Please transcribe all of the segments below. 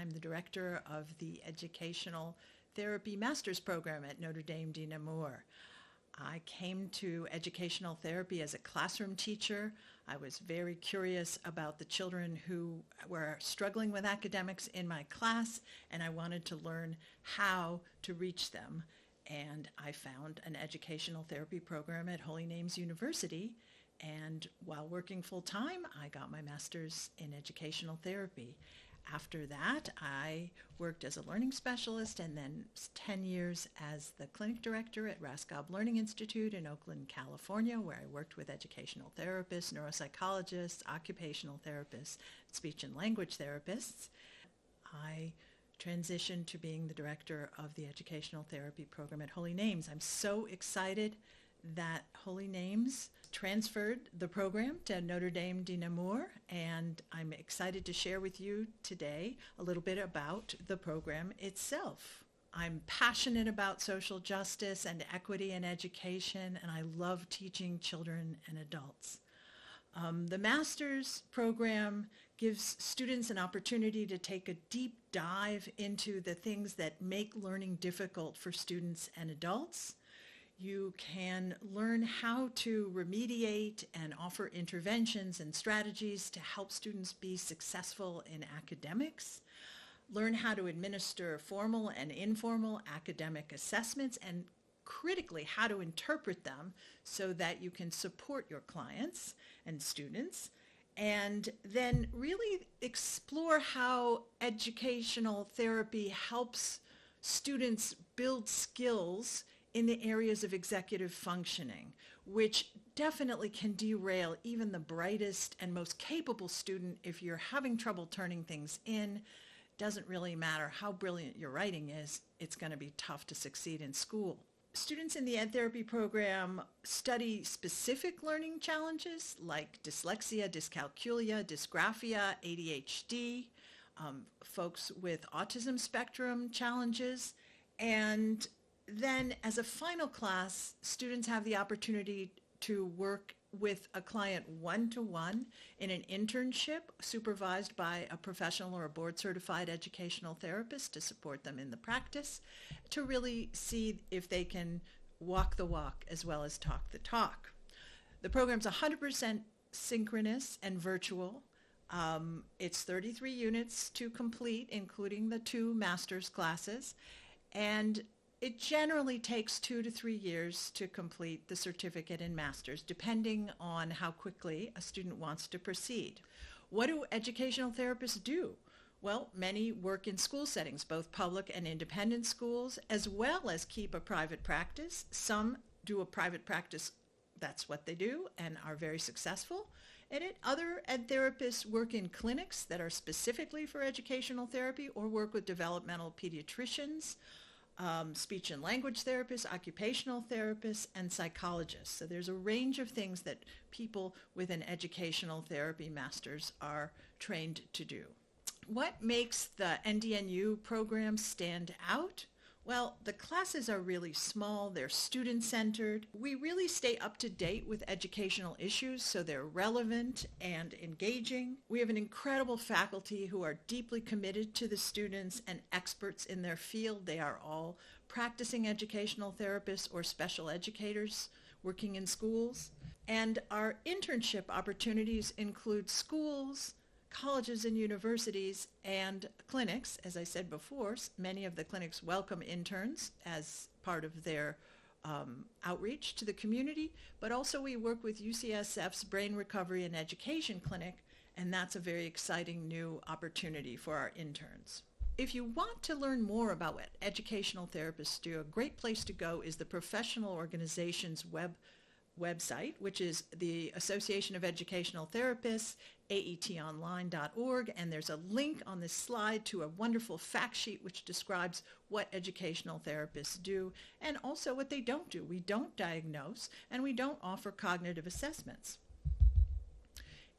I'm the director of the Educational Therapy Master's Program at Notre Dame de Namur. I came to educational therapy as a classroom teacher. I was very curious about the children who were struggling with academics in my class, and I wanted to learn how to reach them. And I found an educational therapy program at Holy Names University, and while working full-time, I got my master's in educational therapy. After that, I worked as a learning specialist and then 10 years as the clinic director at Raskob Learning Institute in Oakland, California, where I worked with educational therapists, neuropsychologists, occupational therapists, speech and language therapists. I transitioned to being the director of the educational therapy program at Holy Names. I'm so excited that Holy Names transferred the program to Notre Dame de Namur, and I'm excited to share with you today a little bit about the program itself. I'm passionate about social justice and equity in education, and I love teaching children and adults. The master's program gives students an opportunity to take a deep dive into the things that make learning difficult for students and adults. You can learn how to remediate and offer interventions and strategies to help students be successful in academics, learn how to administer formal and informal academic assessments, and critically how to interpret them so that you can support your clients and students, and then really explore how educational therapy helps students build skills in the areas of executive functioning, which definitely can derail even the brightest and most capable student if you're having trouble turning things in. Doesn't really matter how brilliant your writing is, it's going to be tough to succeed in school. Students in the Ed Therapy program study specific learning challenges like dyslexia, dyscalculia, dysgraphia, ADHD, folks with autism spectrum challenges, and then as a final class, students have the opportunity to work with a client one-to-one in an internship supervised by a professional or a board-certified educational therapist to support them in the practice, to really see if they can walk the walk as well as talk the talk. The program's 100% synchronous and virtual. It's 33 units to complete, including the 2 master's classes, and it generally takes 2 to 3 years to complete the certificate in master's, depending on how quickly a student wants to proceed. What do educational therapists do? Well, many work in school settings, both public and independent schools, as well as keep a private practice. Some do a private practice, that's what they do, and are very successful at it. Other ed therapists work in clinics that are specifically for educational therapy or work with developmental pediatricians, speech and language therapists, occupational therapists, and psychologists. So there's a range of things that people with an educational therapy master's are trained to do. What makes the NDNU program stand out? Well, the classes are really small, they're student-centered. We really stay up to date with educational issues so they're relevant and engaging. We have an incredible faculty who are deeply committed to the students and experts in their field. They are all practicing educational therapists or special educators working in schools. And our internship opportunities include schools, colleges and universities, and clinics. As I said before, many of the clinics welcome interns as part of their outreach to the community, but also we work with UCSF's Brain Recovery and Education Clinic, and that's a very exciting new opportunity for our interns. If you want to learn more about what educational therapists do, a great place to go is the professional organization's website, which is the Association of Educational Therapists, aetonline.org, and there's a link on this slide to a wonderful fact sheet which describes what educational therapists do and also what they don't do. We don't diagnose and we don't offer cognitive assessments.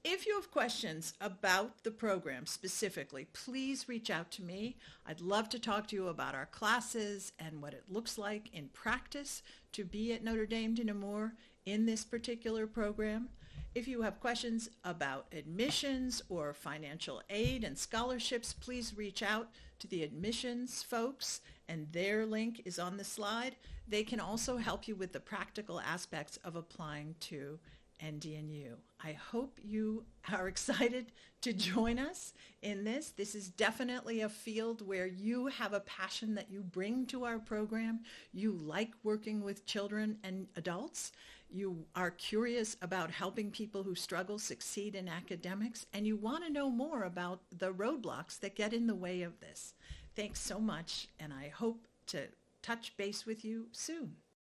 If you have questions about the program specifically, please reach out to me. I'd love to talk to you about our classes and what it looks like in practice to be at Notre Dame de Namur in this particular program. If you have questions about admissions or financial aid and scholarships, please reach out to the admissions folks, and their link is on the slide. They can also help you with the practical aspects of applying to NDNU. I hope you are excited to join us in this. This is definitely a field where you have a passion that you bring to our program. You like working with children and adults. You are curious about helping people who struggle succeed in academics, and you want to know more about the roadblocks that get in the way of this. Thanks so much, and I hope to touch base with you soon.